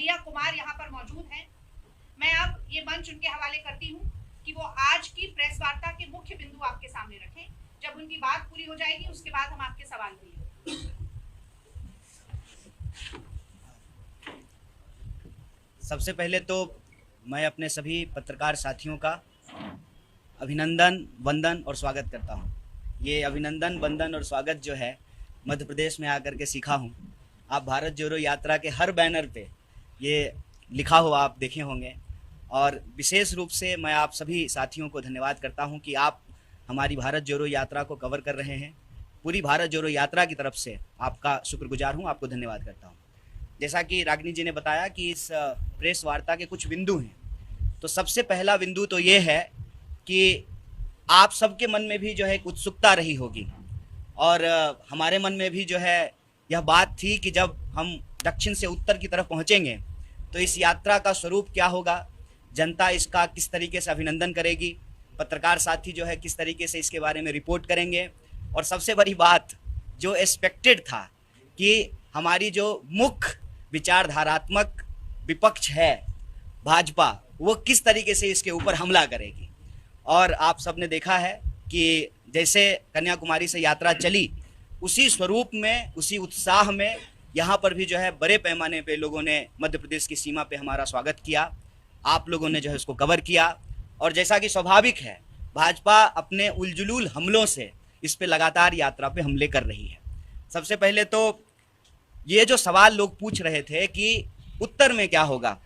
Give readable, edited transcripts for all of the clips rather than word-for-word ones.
कन्हैया कुमार यहाँ पर मौजूद हैं। मैं अब ये मंच उनके हवाले करती हूँ कि वो आज की प्रेस वार्ता के मुख्य बिंदु आपके सामने रखें। जब उनकी बात पूरी हो जाएगी उसके बाद हम आपके सवाल करेंगे। सबसे पहले तो मैं अपने सभी पत्रकार साथियों का अभिनंदन, वंदन और स्वागत करता हूं। ये अभिनंदन, वंदन और स्वागत जो है मध्य प्रदेश में आकर के सीखा हूं। आप भारत जोड़ो यात्रा के हर बैनर पे ये लिखा हुआ आप देखे होंगे और विशेष रूप से मैं आप सभी साथियों को धन्यवाद करता हूं कि आप हमारी भारत जोड़ो यात्रा को कवर कर रहे हैं। पूरी भारत जोड़ो यात्रा की तरफ से आपका शुक्रगुजार हूं, आपको धन्यवाद करता हूं। जैसा कि रागिनी जी ने बताया कि इस प्रेस वार्ता के कुछ बिंदु हैं, तो सबसे पहला बिंदु तो ये है कि आप सबके मन में भी जो है एक उत्सुकता रही होगी और हमारे मन में भी जो है यह बात थी कि जब हम दक्षिण से उत्तर की तरफ पहुंचेंगे तो इस यात्रा का स्वरूप क्या होगा, जनता इसका किस तरीके से अभिनंदन करेगी, पत्रकार साथी जो है किस तरीके से इसके बारे में रिपोर्ट करेंगे। और सबसे बड़ी बात जो एक्सपेक्टेड था कि हमारी जो मुख्य विचारधारात्मक विपक्ष है भाजपा, वो किस तरीके से इसके ऊपर हमला करेगी। और आप सबने देखा है कि जैसे कन्याकुमारी से यात्रा चली उसी स्वरूप में, उसी उत्साह में यहाँ पर भी जो है बड़े पैमाने पे लोगों ने मध्य प्रदेश की सीमा पे हमारा स्वागत किया। आप लोगों ने जो है उसको कवर किया और जैसा कि स्वाभाविक है भाजपा अपने उलझुल हमलों से इस पे लगातार यात्रा पे हमले कर रही है। सबसे पहले तो ये जो सवाल लोग पूछ रहे थे कि उत्तर में क्या होगा,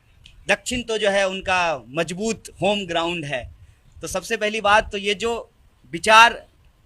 दक्षिण तो जो है उनका मजबूत होम ग्राउंड है। तो सबसे पहली बात तो ये जो विचार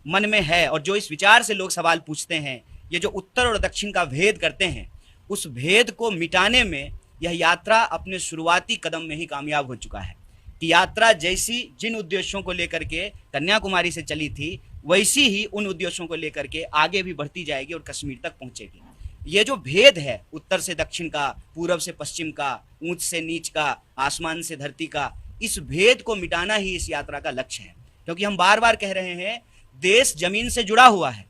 मन में है और जो इस विचार से लोग सवाल पूछते हैं, ये जो उत्तर और दक्षिण का भेद करते हैं, उस भेद को मिटाने में यह यात्रा अपने शुरुआती कदम में ही कामयाब हो चुका है। कि यात्रा जैसी जिन उद्देश्यों को लेकर के कन्याकुमारी से चली थी वैसी ही उन उद्देश्यों को लेकर के आगे भी बढ़ती जाएगी और कश्मीर तक पहुंचेगी। ये जो भेद है उत्तर से दक्षिण का, पूरब से पश्चिम का, ऊंच से नीच का, आसमान से धरती का, इस भेद को मिटाना ही इस यात्रा का लक्ष्य है। क्योंकि हम बार बार कह रहे हैं देश जमीन से जुड़ा हुआ है,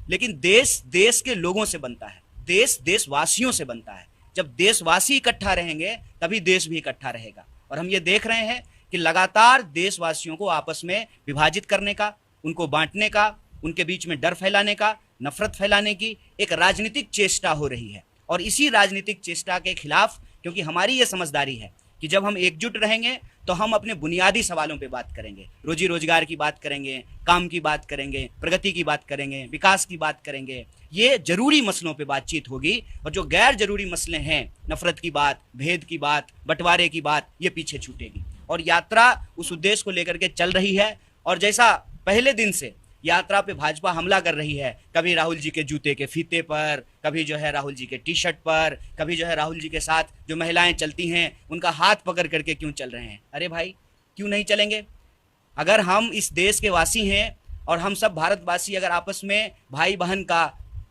लेकिन देश देश के लोगों से बनता है, देश देशवासियों से बनता है। जब देशवासी इकट्ठा रहेंगे तभी देश भी इकट्ठा रहेगा। और हम ये देख रहे हैं कि लगातार देशवासियों को आपस में विभाजित करने का, उनको बांटने का, उनके बीच में डर फैलाने का, नफरत फैलाने की एक राजनीतिक चेष्टा हो रही है। और इसी राजनीतिक चेष्टा के खिलाफ, क्योंकि हमारी ये समझदारी है कि जब हम एकजुट रहेंगे तो हम अपने बुनियादी सवालों पे बात करेंगे, रोजी रोजगार की बात करेंगे, काम की बात करेंगे, प्रगति की बात करेंगे, विकास की बात करेंगे। ये जरूरी मसलों पे बातचीत होगी और जो गैर जरूरी मसले हैं, नफरत की बात, भेद की बात, बंटवारे की बात, ये पीछे छूटेगी। और यात्रा उस उद्देश्य को लेकर के चल रही है। और जैसा पहले दिन से यात्रा पे भाजपा हमला कर रही है, कभी राहुल जी के जूते के फीते पर, कभी जो है राहुल जी के टी शर्ट पर, कभी जो है राहुल जी के साथ जो महिलाएं चलती हैं उनका हाथ पकड़ करके क्यों चल रहे हैं। अरे भाई, क्यों नहीं चलेंगे? अगर हम इस देश के वासी हैं और हम सब भारतवासी अगर आपस में भाई बहन का,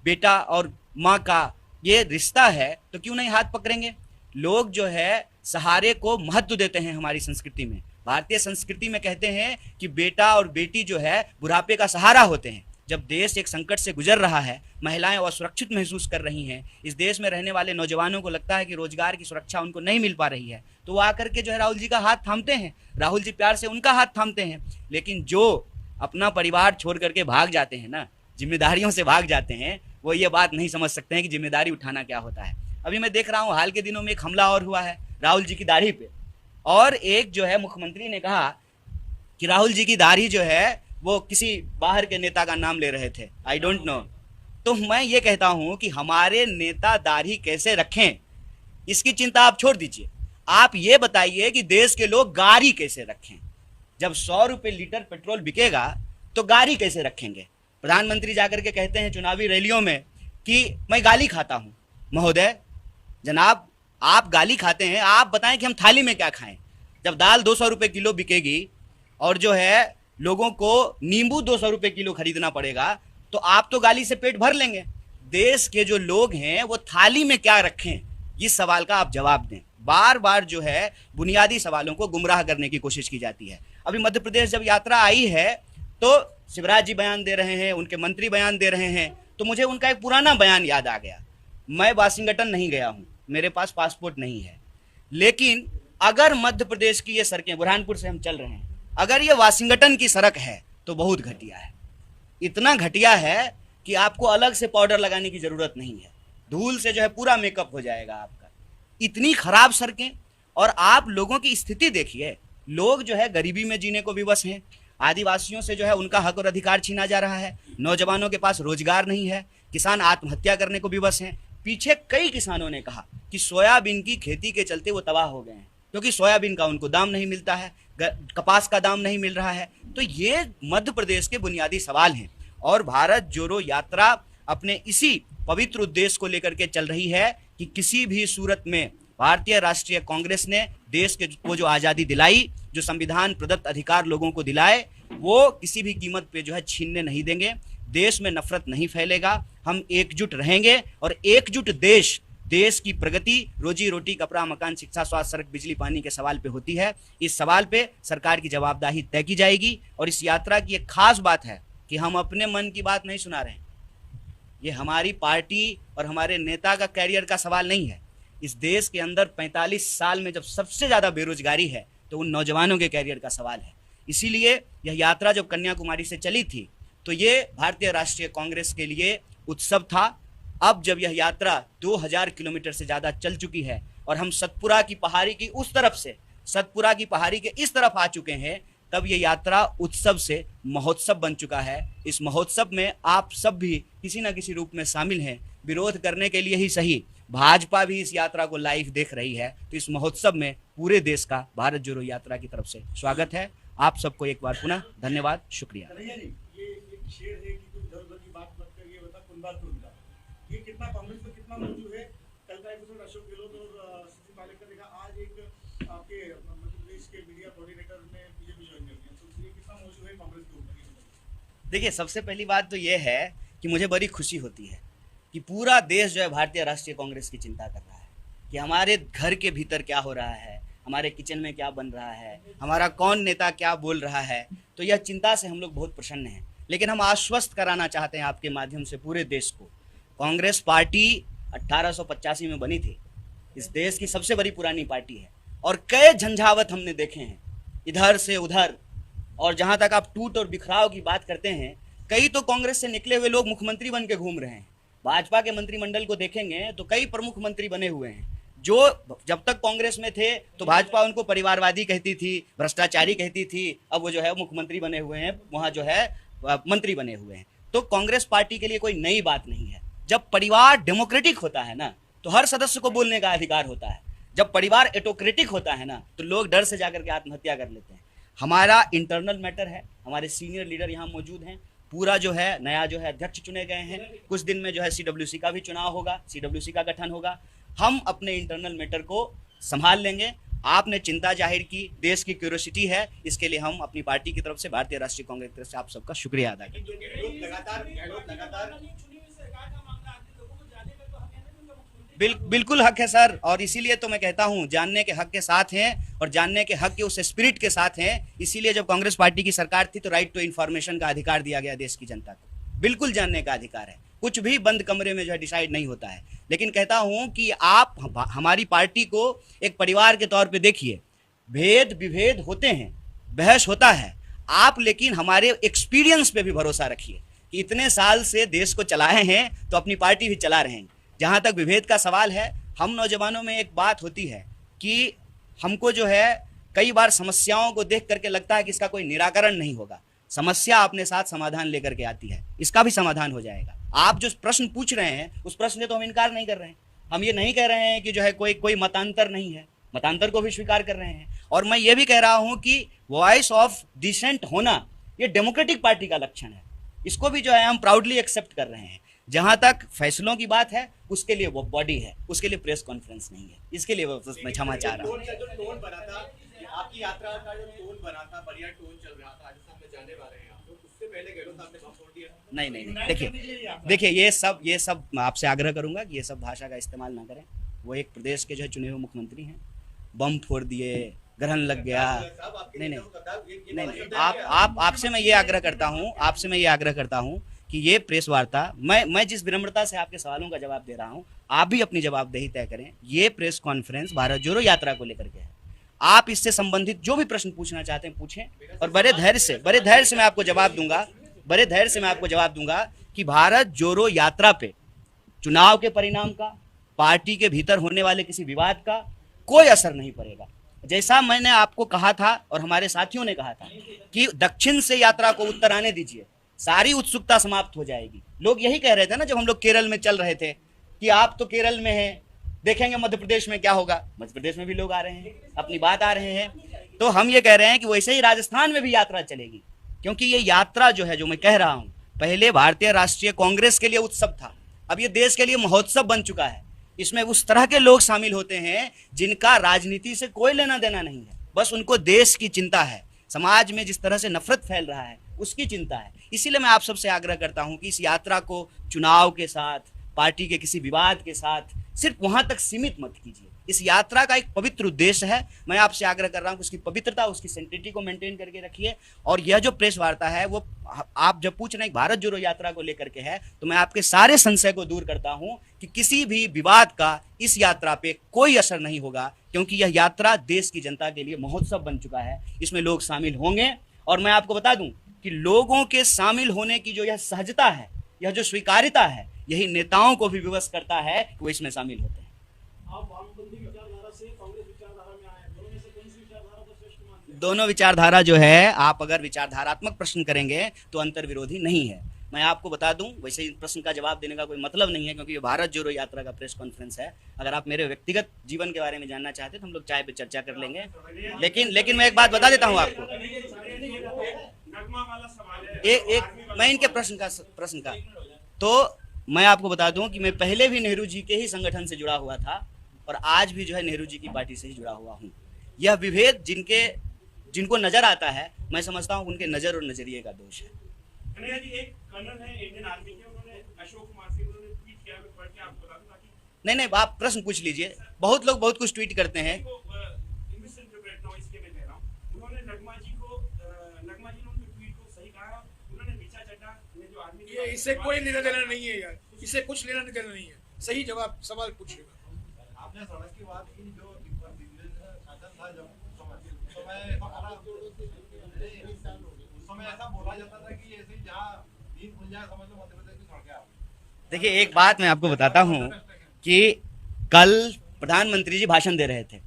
बेटा और माँ का ये रिश्ता है तो क्यों नहीं हाथ पकड़ेंगे। लोग जो है सहारे को महत्व देते हैं। हमारी संस्कृति में, भारतीय संस्कृति में कहते हैं कि बेटा और बेटी जो है बुढ़ापे का सहारा होते हैं। जब देश एक संकट से गुजर रहा है, महिलाएं असुरक्षित महसूस कर रही हैं, इस देश में रहने वाले नौजवानों को लगता है कि रोजगार की सुरक्षा उनको नहीं मिल पा रही है, तो वो आकर के जो है राहुल जी का हाथ थामते हैं, राहुल जी प्यार से उनका हाथ थामते हैं। लेकिन जो अपना परिवार छोड़ करके भाग जाते हैं ना, जिम्मेदारियों से भाग जाते हैं, वो ये बात नहीं समझ सकते हैं कि जिम्मेदारी उठाना क्या होता है। अभी मैं देख रहा हूँ हाल के दिनों में एक हमला और हुआ है राहुल जी की दाढ़ी पे, और एक जो है मुख्यमंत्री ने कहा कि राहुल जी की दाढ़ी जो है वो किसी बाहर के नेता का नाम ले रहे थे, आई डोंट नो। तो मैं ये कहता हूं कि हमारे नेता दाढ़ी कैसे रखें इसकी चिंता आप छोड़ दीजिए। आप ये बताइए कि देश के लोग गाड़ी कैसे रखें। जब 100 रुपये लीटर पेट्रोल बिकेगा तो गाड़ी कैसे रखेंगे। प्रधानमंत्री जाकर के कहते हैं चुनावी रैलियों में कि मैं गाली खाता हूं। महोदय, जनाब, आप गाली खाते हैं, आप बताएं कि हम थाली में क्या खाएं। जब दाल 200 रुपये किलो बिकेगी और जो है लोगों को नींबू 200 रुपये किलो खरीदना पड़ेगा, तो आप तो गाली से पेट भर लेंगे। देश के जो लोग हैं वो थाली में क्या रखें, इस सवाल का आप जवाब दें। बार बार जो है बुनियादी सवालों को गुमराह करने की कोशिश की जाती है। अभी मध्य प्रदेश जब यात्रा आई है तो शिवराज जी बयान दे रहे हैं, उनके मंत्री बयान दे रहे हैं, तो मुझे उनका एक पुराना बयान याद आ गया। मैं वाशिंगटन नहीं गया हूँ, मेरे पास पासपोर्ट नहीं है, लेकिन अगर मध्य प्रदेश की ये सड़कें, बुरहानपुर से हम चल रहे हैं, अगर ये वाशिंगटन की सड़क है तो बहुत घटिया है। इतना घटिया है कि आपको अलग से पाउडर लगाने की जरूरत नहीं है, धूल से जो है पूरा मेकअप हो जाएगा आपका। इतनी खराब सड़कें, और आप लोगों की स्थिति देखिए, लोग जो है गरीबी में जीने को विवश हैं, आदिवासियों से जो है उनका हक और अधिकार छीना जा रहा है, नौजवानों के पास रोजगार नहीं है, किसान आत्महत्या करने को विवश हैं। पीछे कई किसानों ने कहा कि सोयाबीन की खेती के चलते वो तबाह हो गए हैं, क्योंकि सोयाबीन का उनको दाम नहीं मिलता है, कपास का दाम नहीं मिल रहा है। तो ये मध्य प्रदेश के बुनियादी सवाल हैं, और भारत जोड़ो यात्रा अपने इसी पवित्र उद्देश्य को लेकर के चल रही है कि किसी भी सूरत में भारतीय राष्ट्रीय कांग्रेस ने देश के वो जो आज़ादी दिलाई, जो संविधान प्रदत्त अधिकार लोगों को दिलाए, वो किसी भी कीमत पे जो है छीनने नहीं देंगे। देश में नफरत नहीं फैलेगा, हम एकजुट रहेंगे, और एकजुट देश की प्रगति रोजी रोटी, कपड़ा, मकान, शिक्षा, स्वास्थ्य, सड़क, बिजली, पानी के सवाल पे होती है। इस सवाल पे सरकार की जवाबदेही तय की जाएगी। और इस यात्रा की एक खास बात है कि हम अपने मन की बात नहीं सुना रहे हैं, ये हमारी पार्टी और हमारे नेता का कैरियर का सवाल नहीं है। इस देश के अंदर 45 साल में जब सबसे ज़्यादा बेरोजगारी है तो उन नौजवानों के कैरियर का सवाल है। इसीलिए यह यात्रा जब कन्याकुमारी से चली थी तो ये भारतीय राष्ट्रीय कांग्रेस के लिए उत्सव था। अब जब यह यात्रा 2000 किलोमीटर से ज़्यादा चल चुकी है और हम सतपुरा की पहाड़ी की उस तरफ से सतपुरा की पहाड़ी के इस तरफ आ चुके हैं, तब ये यात्रा उत्सव से महोत्सव बन चुका है। इस महोत्सव में आप सब भी किसी न किसी रूप में शामिल हैं। विरोध करने के लिए ही सही, भाजपा भी इस यात्रा को लाइव देख रही है। तो इस महोत्सव में पूरे देश का भारत जोड़ो यात्रा की तरफ से स्वागत है। आप सबको एक बार पुनः धन्यवाद, शुक्रिया। ये कितना कांग्रेस में कितना मौजूद है? कल का एपिसोड अशोक गहलोत और सचिन पायलट का देखा, आज एक आपके मध्य प्रदेश के मीडिया कोऑर्डिनेटर ने बीजेपी ज्वाइन कर लिया, तो ये कितना मौजूद है कांग्रेस के ऊपर? देखिए, सबसे पहली बात तो ये है कि मुझे बड़ी खुशी होती है कि पूरा देश जो है भारतीय राष्ट्रीय कांग्रेस की चिंता कर रहा है कि हमारे घर के भीतर क्या हो रहा है, हमारे किचन में क्या बन रहा है, हमारा कौन नेता क्या बोल रहा है। तो यह चिंता से हम लोग बहुत प्रसन्न हैं। लेकिन हम आश्वस्त कराना चाहते हैं आपके माध्यम से पूरे देश को, कांग्रेस पार्टी 1885 में बनी थी, इस देश की सबसे बड़ी पुरानी पार्टी है, और कई झंझावत हमने देखे हैं इधर से उधर। और जहां तक आप टूट और बिखराव की बात करते हैं, कई तो कांग्रेस से निकले हुए लोग मुख्यमंत्री बन के घूम रहे हैं। भाजपा के मंत्रिमंडल को देखेंगे तो कई प्रमुख मंत्री बने हुए हैं जो जब तक कांग्रेस में थे तो भाजपा उनको परिवारवादी कहती थी, भ्रष्टाचारी कहती थी, अब वो जो है मुख्यमंत्री बने हुए हैं, वहाँ जो है मंत्री बने हुए हैं। तो कांग्रेस पार्टी के लिए कोई नई बात नहीं है। जब परिवार डेमोक्रेटिक होता है ना तो हर सदस्य को बोलने का अधिकार होता है। जब परिवार एटोक्रेटिक होता है ना तो लोग डर से जाकर के आत्महत्या कर लेते हैं। हमारा इंटरनल मैटर है, हमारे सीनियर लीडर यहाँ मौजूद हैं, पूरा जो है नया जो है अध्यक्ष चुने गए हैं। कुछ दिन में जो है सीडब्ल्यूसी का भी चुनाव होगा, सीडब्ल्यूसी का गठन होगा। हम अपने इंटरनल मैटर को संभाल लेंगे। आपने चिंता जाहिर की, देश की क्यूरियोसिटी है, इसके लिए हम अपनी पार्टी की तरफ से, भारतीय राष्ट्रीय कांग्रेस की तरफ से आप सबका शुक्रिया अदा करते हैं। बिल्कुल हक है सर, और इसीलिए तो मैं कहता हूं जानने के हक के साथ हैं और जानने के हक के उस स्पिरिट के साथ हैं। इसीलिए जब कांग्रेस पार्टी की सरकार थी तो राइट टू इन्फॉर्मेशन का अधिकार दिया गया देश की जनता को। बिल्कुल जानने का अधिकार है, कुछ भी बंद कमरे में जो है डिसाइड नहीं होता है। लेकिन कहता हूं कि आप हमारी पार्टी को एक परिवार के तौर पे देखिए। भेद विभेद होते हैं, बहस होता है, आप लेकिन हमारे एक्सपीरियंस पे भी भरोसा रखिए कि इतने साल से देश को चलाए हैं तो अपनी पार्टी भी चला रहे हैं। जहाँ तक विभेद का सवाल है, हम नौजवानों में एक बात होती है कि हमको जो है कई बार समस्याओं को देख करके लगता है कि इसका कोई निराकरण नहीं होगा। समस्या अपने साथ समाधान लेकर के आती है, इसका भी समाधान हो जाएगा। आप जो प्रश्न पूछ रहे हैं उस प्रश्न से तो हम इनकार नहीं कर रहे हैं। हम ये नहीं कह रहे हैं कि जो है कोई मतांतर नहीं है, मतांतर को भी स्वीकार कर रहे हैं। और मैं ये भी कह रहा हूँ कि वॉइस ऑफ डिसेंट होना ये डेमोक्रेटिक पार्टी का लक्षण है, इसको भी जो है हम प्राउडली एक्सेप्ट कर रहे हैं। जहां तक फैसलों की बात है उसके लिए वो बॉडी है, उसके लिए प्रेस कॉन्फ्रेंस नहीं है। इसके लिए मैं क्षमा चाह रहा हूँ। आपकी यात्रा का जो टोन बना था, बढ़िया टोन चल रहा था, राजस्थान में जाने वाले हैं आप, तो उससे पहले गहलोत साहब ने छोड़ दिया। नहीं, देखिए ये सब मैं आपसे आग्रह करूंगा कि ये सब भाषा का इस्तेमाल ना करें। वो एक प्रदेश के जो है चुने हुए मुख्यमंत्री हैं, बम फोड़ दिए, ग्रहण लग गया। नहीं, आपसे मैं ये आग्रह करता हूँ कि ये प्रेस वार्ता, मैं जिस विनम्रता से आपके सवालों का जवाब दे रहा हूँ, आप भी अपनी जवाबदेही तय करें। ये प्रेस कॉन्फ्रेंस भारत जोड़ो यात्रा को लेकर के है। आप इससे संबंधित जो भी प्रश्न पूछना चाहते हैं पूछें और बड़े धैर्य से मैं आपको जवाब दूंगा कि भारत जोड़ो यात्रा पे चुनाव के परिणाम का, पार्टी के भीतर होने वाले किसी विवाद का कोई असर नहीं पड़ेगा। जैसा मैंने आपको कहा था और हमारे साथियों ने कहा था कि दक्षिण से यात्रा को उत्तर आने दीजिए, सारी उत्सुकता समाप्त हो जाएगी। लोग यही कह रहे थे ना जब हम लोग केरल में चल रहे थे कि आप तो केरल में हैं, देखेंगे मध्य प्रदेश में क्या होगा। मध्य प्रदेश में भी लोग आ रहे हैं, अपनी बात आ रहे हैं। तो हम ये कह रहे हैं कि वैसे ही राजस्थान में भी यात्रा चलेगी, क्योंकि ये यात्रा जो है, जो मैं कह रहा हूं, पहले भारतीय राष्ट्रीय कांग्रेस के लिए उत्सव था, अब ये देश के लिए महोत्सव बन चुका है। इसमें उस तरह के लोग शामिल होते हैं जिनका राजनीति से कोई लेना देना नहीं है, बस उनको देश की चिंता है, समाज में जिस तरह से नफरत फैल रहा है उसकी चिंता है। इसीलिए मैं आप सबसे आग्रह करता हूं कि इस यात्रा को चुनाव के साथ, पार्टी के किसी विवाद के साथ सिर्फ वहां तक सीमित मत कीजिए। इस यात्रा का एक पवित्र उद्देश्य है। मैं आपसे आग्रह कर रहा हूं कि उसकी पवित्रता, उसकी सेंटिटी को मेंटेन करके रखिए। और यह जो प्रेस वार्ता है वो आप जब पूछ रहे हैं भारत जोड़ो यात्रा को लेकर के है, तो मैं आपके सारे संशय को दूर करता हूं कि किसी भी विवाद का इस यात्रा पे कोई असर नहीं होगा, क्योंकि यह यात्रा देश की जनता के लिए महोत्सव बन चुका है। इसमें लोग शामिल होंगे और मैं आपको बता दूं कि लोगों के शामिल होने की जो यह सहजता है, यह जो स्वीकार्यता है, यही नेताओं को भी विवश करता है कि वो इसमें शामिल होते हैं। आप वामपंथी विचारधारा से कांग्रेस विचारधारा में आए, दोनों में से कौन सी विचारधारा को श्रेष्ठ मानते हैं? दोनों विचारधारा जो है, आप अगर विचारधारात्मक प्रश्न करेंगे तो अंतर विरोधी नहीं है। मैं आपको बता दूं, वैसे ही प्रश्न का जवाब देने का कोई मतलब नहीं है, क्योंकि ये भारत जोड़ो यात्रा का प्रेस कॉन्फ्रेंस है। अगर आप मेरे व्यक्तिगत जीवन के बारे में जानना चाहते हैं तो हम लोग चाय पे चर्चा कर लेंगे। लेकिन मैं एक बात बता देता हूं आपको, मैं इनके प्रश्न का तो मैं आपको बता दूं कि मैं पहले भी नेहरू जी के ही संगठन से जुड़ा हुआ था और आज भी जो है नेहरू जी की पार्टी से ही जुड़ा हुआ हूं। यह विभेद जिनको नजर आता है, मैं समझता हूं उनके नजर और नजरिए का दोष है। कन्हैया जी, एक कर्नल है इंडियन आर्मी के, उन्होंने अशोक कुमार सिंह उन्होंने ट्वीट किया, मैं पढ़ के आपको बता दूं ताकि नहीं, आप प्रश्न पूछ लीजिए। बहुत लोग बहुत कुछ ट्वीट करते हैं। मिस इंटरप्रेट ना हो, इसलिए मैं कह रहा हूं। उन्होंने नगमा जी ने उनके ट्वीट को सही कहा। उन्होंने ऋचा चड्ढा ने जो आर्मी ये इससे कोई लेना देना नहीं है यार, इससे कुछ लेना देना नहीं है। सही जवाब सवाल पूछिएगा। आपने सड़क की बात की, जो शासन था जब उस समय ऐसा बोला जाता था कि ऐसे ही जहाँ नींद खुल जाए समझ लो मध्य प्रदेश की सड़कें आ गई। देखिए, एक बात मैं आपको बताता हूं कि कल प्रधानमंत्री जी भाषण दे रहे थे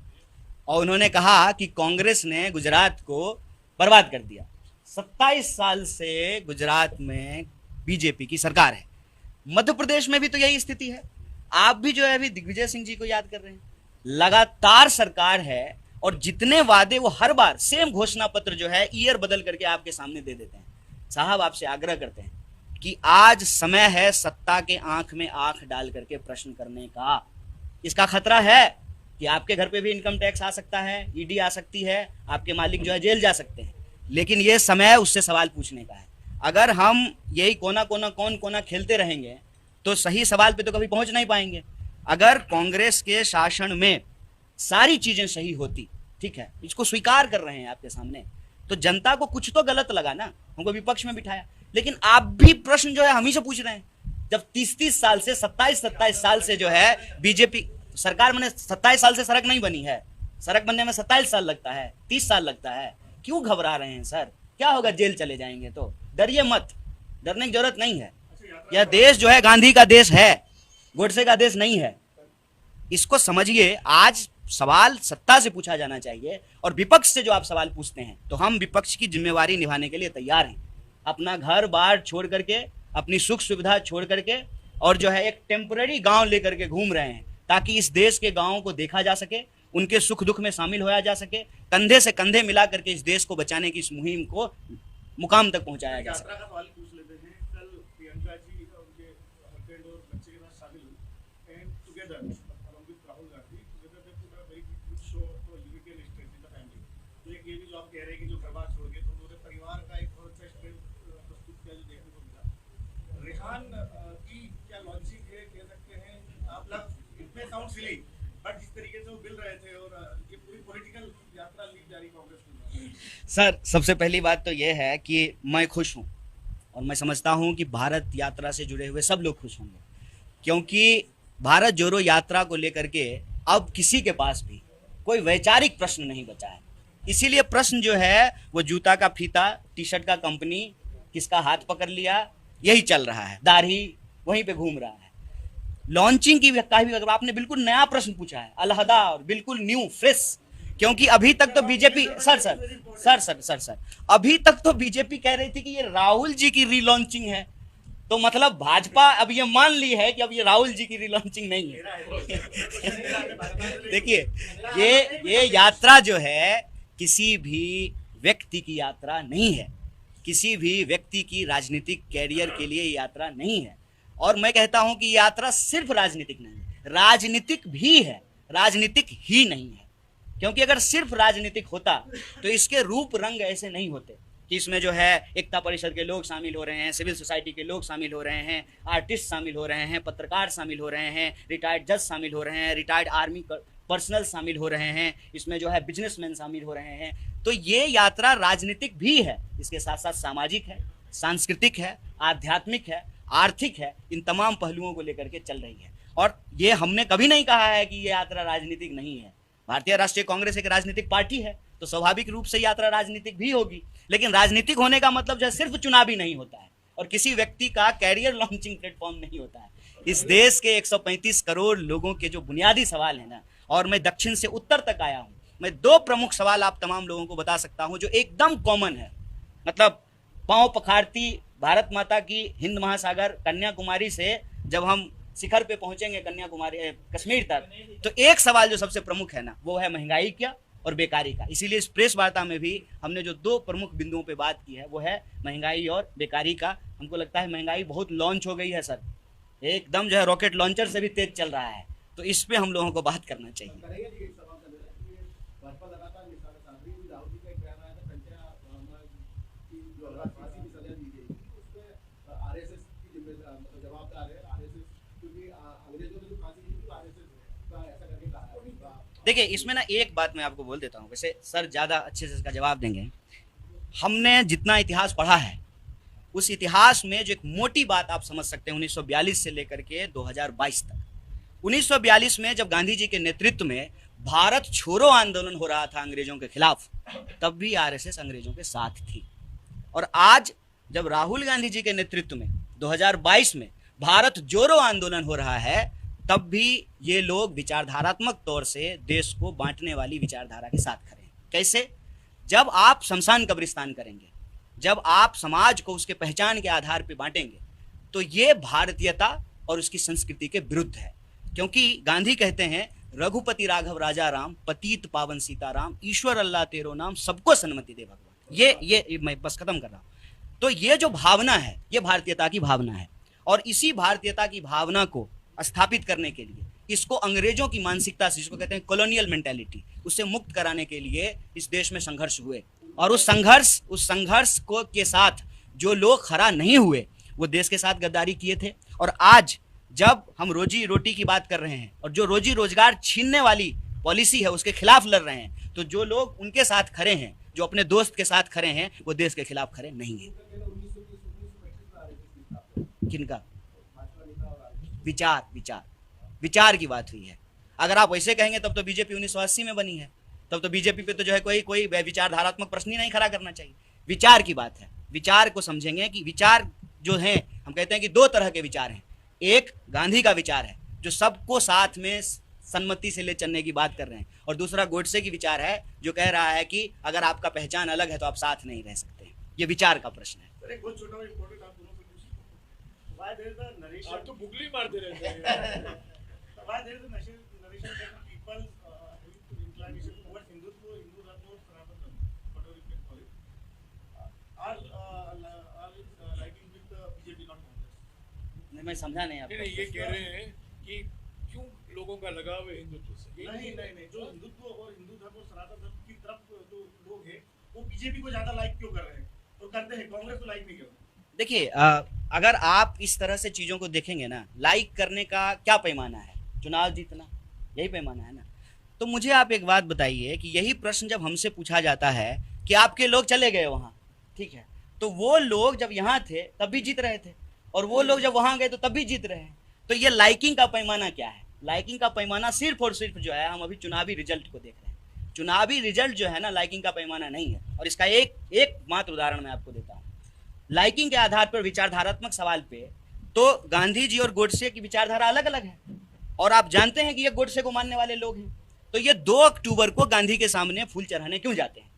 और उन्होंने कहा कि कांग्रेस ने गुजरात को बर्बाद कर दिया। 27 साल से गुजरात में बीजेपी की सरकार है। मध्य प्रदेश में भी तो यही स्थिति है। आप भी जो है अभी दिग्विजय सिंह जी को याद कर रहे हैं, लगातार सरकार है और जितने वादे वो हर बार सेम घोषणा पत्र जो है ईयर बदल करके आपके सामने दे देते हैं। साहब, आपसे आग्रह करते हैं कि आज समय है सत्ता के आंख में आंख डाल करके प्रश्न करने का। इसका खतरा है कि आपके घर पे भी इनकम टैक्स आ सकता है, ईडी आ सकती है, आपके मालिक जो है जेल जा सकते हैं, लेकिन ये समय उससे सवाल पूछने का है। अगर हम यही कौन कोना खेलते रहेंगे तो सही सवाल पे तो कभी पहुंच नहीं पाएंगे। अगर कांग्रेस के शासन में सारी चीजें सही होती, ठीक है, इसको स्वीकार कर रहे हैं आपके सामने, तो जनता को कुछ तो गलत लगा ना, हमको विपक्ष में बिठाया। लेकिन आप भी प्रश्न जो है हम ही से पूछ रहे हैं। जब 30 साल से 27 साल से जो है बीजेपी सरकार बने, 27 साल से सड़क नहीं बनी है। सड़क बनने में 27 साल लगता है, 30 साल लगता है। क्यों घबरा रहे हैं सर? क्या होगा, जेल चले जाएंगे तो? डरिए मत, डरने की जरूरत नहीं है। यह देश जो है गांधी का देश है, गोडसे का देश नहीं है। इसको समझिए। आज सवाल सत्ता से पूछा जाना चाहिए और विपक्ष से जो आप सवाल पूछते हैं, तो हम विपक्ष की जिम्मेवारी निभाने के लिए तैयार हैं। अपना घर बार छोड़ करके, अपनी सुख सुविधा छोड़ करके और जो है एक टेम्पररी गांव लेकर के घूम रहे हैं, ताकि इस देश के गांवों को देखा जा सके, उनके सुख दुख में शामिल होया जा सके, कंधे से कंधे मिला करके इस देश को बचाने की इस मुहिम को मुकाम तक पहुंचाया जा सके। यात्रा का सवाल पूछ लेते हैं। कल प्रियंका जी उनके हस्बैंड और बच्चे के साथ शामिल हुई and together along with Rahul Gandhi together they put a very good show for unity and strength in the family. तो एक ये भी जो आप कह रहे हैं कि जो घर बार छोड़ के तो उन्होंने परिवार का एक बहुत अच्छा स्ट्रेंथ प्रस्तुत किया जो देखने को मिला। रेहान की क्या लॉजिक है, कह सकते हैं आप लोग, it may sound silly but जिस तरीके से वो मिल रहे थे और ये पूरी पॉलिटिकल यात्रा ली जा रही कांग्रेस की। सर, सबसे पहली बात तो यह है कि मैं खुश हूं और मैं समझता हूं कि भारत यात्रा से जुड़े हुए सब लोग खुश होंगे, क्योंकि भारत जोड़ो यात्रा को लेकर के अब किसी के पास भी कोई वैचारिक प्रश्न नहीं बचा है। इसीलिए प्रश्न जो है वो जूता का फीता, टी शर्ट का कंपनी, किसका हाथ पकड़ लिया, यही चल रहा है। दाढ़ी वहीं पे घूम रहा है। लॉन्चिंग की का भी अगर आपने बिल्कुल नया प्रश्न पूछा है, अलहदा और बिल्कुल न्यू फ्रेश, क्योंकि अभी तक तो बीजेपी सर अभी तक तो बीजेपी कह रही थी कि ये राहुल जी की रीलॉन्चिंग है, तो मतलब भाजपा अब ये मान ली है कि अब ये राहुल जी की रीलॉन्चिंग नहीं है। देखिए ये यात्रा जो है किसी भी व्यक्ति की यात्रा नहीं है, किसी भी व्यक्ति की राजनीतिक कैरियर के लिए यात्रा नहीं है। और मैं कहता हूं कि यात्रा सिर्फ राजनीतिक नहीं है, राजनीतिक भी है, राजनीतिक ही नहीं है। क्योंकि अगर सिर्फ राजनीतिक होता तो इसके रूप रंग ऐसे नहीं होते कि इसमें जो है एकता परिषद के लोग शामिल हो रहे हैं, सिविल सोसाइटी के लोग शामिल हो रहे हैं, आर्टिस्ट शामिल हो रहे हैं, पत्रकार शामिल हो रहे हैं, रिटायर्ड जज शामिल हो रहे हैं, रिटायर्ड आर्मी पर्सनल शामिल हो रहे हैं, इसमें जो है बिजनेसमैन शामिल हो रहे हैं। तो ये यात्रा राजनीतिक भी है, इसके साथ साथ सामाजिक है, सांस्कृतिक है, आध्यात्मिक है, आर्थिक है, इन तमाम पहलुओं को लेकर के चल रही है। और ये हमने कभी नहीं कहा है कि ये यात्रा राजनीतिक नहीं है। भारतीय राष्ट्रीय कांग्रेस एक राजनीतिक पार्टी है, तो स्वाभाविक रूप से यात्रा राजनीतिक भी होगी। लेकिन राजनीतिक होने का मतलब जो है सिर्फ चुनावी नहीं होता है और किसी व्यक्ति का कैरियर लॉन्चिंग प्लेटफॉर्म नहीं होता है। इस देश के 135 करोड़ लोगों के जो बुनियादी सवाल है ना, और मैं दक्षिण से उत्तर तक आया हूं, मैं 2 प्रमुख सवाल आप तमाम लोगों को बता सकता हूं जो एकदम कॉमन है। मतलब पांव पखाड़ती भारत माता की हिंद महासागर कन्याकुमारी से जब हम शिखर पे पहुंचेंगे कन्याकुमारी कश्मीर तक, तो एक सवाल जो सबसे प्रमुख है ना, वो है महंगाई क्या और बेकारी का। इसीलिए इस प्रेस वार्ता में भी हमने जो 2 प्रमुख बिंदुओं पे बात की है वो है महंगाई और बेकारी का। हमको लगता है महंगाई बहुत लॉन्च हो गई है सर, एकदम जो है रॉकेट लॉन्चर से भी तेज चल रहा है, तो इस पे हम लोगों को बात करना चाहिए। देखिए इसमें ना एक बात मैं आपको बोल देता हूँ, वैसे सर ज़्यादा अच्छे से इसका जवाब देंगे। हमने जितना इतिहास पढ़ा है उस इतिहास में जो एक मोटी बात आप समझ सकते हैं 1942 से लेकर के 2022 तक। 1942 में जब गांधी जी के नेतृत्व में भारत छोड़ो आंदोलन हो रहा था अंग्रेजों के खिलाफ, तब भी आरएसएस अंग्रेजों के साथ थी। और आज जब राहुल गांधी जी के नेतृत्व में 2022 में भारत जोड़ो आंदोलन हो रहा है, तब भी ये लोग विचारधारात्मक तौर से देश को बांटने वाली विचारधारा के साथ खड़े हैं। कैसे? जब आप शमशान कब्रिस्तान करेंगे, जब आप समाज को उसके पहचान के आधार पर बांटेंगे, तो ये भारतीयता और उसकी संस्कृति के विरुद्ध है। क्योंकि गांधी कहते हैं रघुपति राघव राजा राम, पतित पावन सीताराम, ईश्वर अल्लाह तेरो नाम, सबको सन्मति दे भगवान। ये मैं बस खत्म कर रहा हूं। तो ये जो भावना है ये भारतीयता की भावना है, और इसी भारतीयता की भावना को स्थापित करने के लिए, इसको अंग्रेजों की मानसिकता से, जिसको कहते हैं कॉलोनियल मेंटालिटी, उससे मुक्त कराने के लिए इस देश में संघर्ष हुए। और उस संघर्ष को के साथ जो लोग खड़ा नहीं हुए वो देश के साथ गद्दारी किए थे। और आज जब हम रोजी रोटी की बात कर रहे हैं और जो रोजी रोजगार छीनने वाली पॉलिसी है उसके खिलाफ लड़ रहे हैं, तो जो लोग उनके साथ खड़े हैं, जो अपने दोस्त के साथ खड़े हैं, वो देश के खिलाफ खड़े नहीं है। किनका? विचार की बात हुई है। अगर आप वैसे कहेंगे तब तो बीजेपी 1980 में बनी है, तब तो बीजेपी पे तो जो है कोई विचारधारात्मक प्रश्न ही नहीं खड़ा करना चाहिए। विचार की बात है, विचार को समझेंगे कि विचार जो है, हम कहते हैं कि 2 तरह के विचार हैं। एक गांधी का विचार है जो सबको साथ में सन्मति से ले चलने की बात कर रहे हैं, और दूसरा गोडसे की विचार है जो कह रहा है कि अगर आपका पहचान अलग है तो आप साथ नहीं रह सकते। ये विचार का प्रश्न है। आप तो बुगली मारते रहते हैं। Why there is a narration that people inclination towards Hindutva, Hindu Dharma or Sanatan Dharma, whatever you can call it, are liking with the BJP, not Congress. नहीं, मैं समझा नहीं आपको। नहीं, ये कह रहे हैं कि क्यों लोगों का लगाव है हिंदुत्व से। नहीं, जो हिंदुत्व और हिंदू धर्म और सनातन धर्म की तरफ जो लोग हैं वो बीजेपी को ज्यादा लाइक क्यों कर रहे हैं और करते हैं, कांग्रेस को लाइक नहीं कर रहे। देखिए अगर आप इस तरह से चीज़ों को देखेंगे ना, लाइक करने का क्या पैमाना है? चुनाव जीतना, यही पैमाना है ना। तो मुझे आप एक बात बताइए कि यही प्रश्न जब हमसे पूछा जाता है कि आपके लोग चले गए वहाँ, ठीक है, तो वो लोग जब यहाँ थे तब भी जीत रहे थे, और वो लोग जब वहाँ गए तो तब भी जीत रहे हैं। तो ये लाइकिंग का पैमाना क्या है? लाइकिंग का पैमाना सिर्फ और सिर्फ जो है, हम अभी चुनावी रिजल्ट को देख रहे हैं। चुनावी रिजल्ट जो है ना, लाइकिंग का पैमाना नहीं है। और इसका एक मात्र उदाहरण मैं आपको देता हूँ। लाइकिंग के आधार पर विचारधारात्मक सवाल पे तो गांधी जी और गोडसे की विचारधारा अलग अलग है, और आप जानते हैं कि ये गोडसे को मानने वाले लोग हैं। तो ये 2 अक्टूबर को गांधी के सामने फूल चढ़ाने क्यों जाते हैं?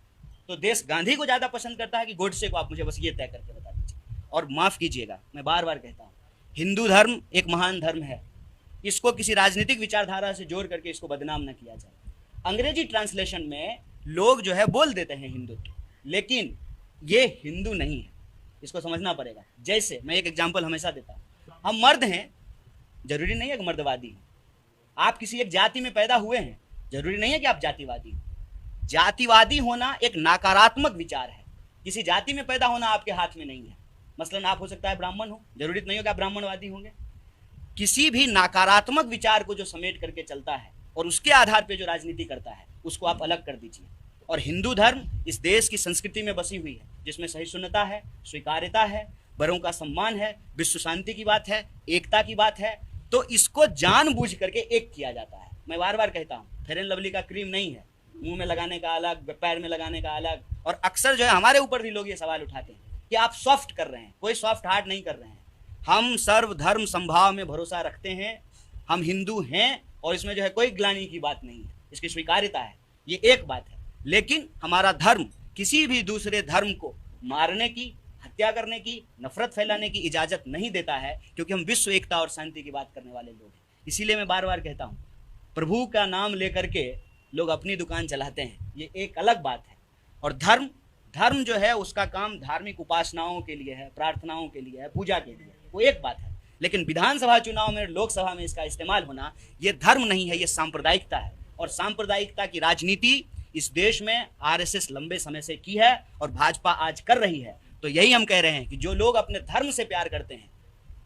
तो देश गांधी को ज्यादा पसंद करता है कि गोडसे को? आप मुझे बस ये तय करके बता दीजिए। और माफ कीजिएगा, मैं बार बार कहता हूँ, हिंदू धर्म एक महान धर्म है, इसको किसी राजनीतिक विचारधारा से जोड़ करके इसको बदनाम न किया जाए। अंग्रेजी ट्रांसलेशन में लोग जो है बोल देते हैं हिंदुत्व, लेकिन ये हिंदू नहीं है, इसको समझना पड़ेगा। जैसे मैं एक एग्जांपल हमेशा देता हूँ, हम मर्द हैं, जरूरी नहीं है कि मर्दवादी हैं। आप किसी एक जाति में पैदा हुए हैं, जरूरी नहीं है कि आप जातिवादी हैं। जातिवादी होना एक नकारात्मक विचार है, किसी जाति में पैदा होना आपके हाथ में नहीं है। मसलन आप हो सकता है ब्राह्मण हो, जरूरी नहीं हो कि आप ब्राह्मणवादी होंगे। किसी भी नकारात्मक विचार को जो समेट करके चलता है और उसके आधार पर जो राजनीति करता है, उसको आप अलग कर दीजिए। और हिंदू धर्म इस देश की संस्कृति में बसी हुई है, जिसमें सहिष्णुता है, स्वीकार्यता है, बड़ों का सम्मान है, विश्व शांति की बात है, एकता की बात है। तो इसको जानबूझ करके एक किया जाता है। मैं बार बार कहता हूँ, फेयर एंड लवली का क्रीम नहीं है, मुंह में लगाने का अलग, पैर में लगाने का अलग। और अक्सर जो है हमारे ऊपर भी लोग ये सवाल उठाते हैं कि आप सॉफ्ट कर रहे हैं। कोई सॉफ्ट हार्ट नहीं कर रहे हैं। हम सर्व धर्म संभाव में भरोसा रखते हैं, हम हिंदू हैं, और इसमें जो है कोई ग्लानि की बात नहीं है, इसकी स्वीकार्यता है, ये एक बात है। लेकिन हमारा धर्म किसी भी दूसरे धर्म को मारने की, हत्या करने की, नफरत फैलाने की इजाजत नहीं देता है, क्योंकि हम विश्व एकता और शांति की बात करने वाले लोग हैं। इसीलिए मैं बार बार कहता हूँ, प्रभु का नाम लेकर के लोग अपनी दुकान चलाते हैं, ये एक अलग बात है। और धर्म जो है उसका काम धार्मिक उपासनाओं के लिए है, प्रार्थनाओं के लिए है, पूजा के लिए, वो एक बात है। लेकिन विधानसभा चुनाव में, लोकसभा में इसका इस्तेमाल होना, ये धर्म नहीं है, ये सांप्रदायिकता है। और सांप्रदायिकता की राजनीति इस देश में आरएसएस लंबे समय से की है और भाजपा आज कर रही है। तो यही हम कह रहे हैं कि जो लोग अपने धर्म से प्यार करते हैं,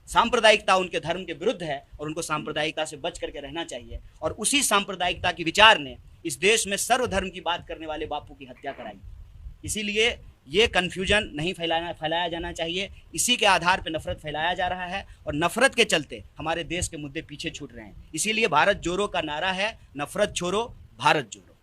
सांप्रदायिकता उनके धर्म के विरुद्ध है और उनको सांप्रदायिकता से बच करके रहना चाहिए। और उसी सांप्रदायिकता की विचार ने इस देश में सर्वधर्म की बात करने वाले बापू की हत्या कराई। इसीलिए ये कन्फ्यूजन नहीं फैलाया जाना चाहिए। इसी के आधार पर नफरत फैलाया जा रहा है और नफरत के चलते हमारे देश के मुद्दे पीछे छूट रहे हैं। इसीलिए भारत जोड़ो का नारा है, नफरत छोड़ो, भारत जोड़ो।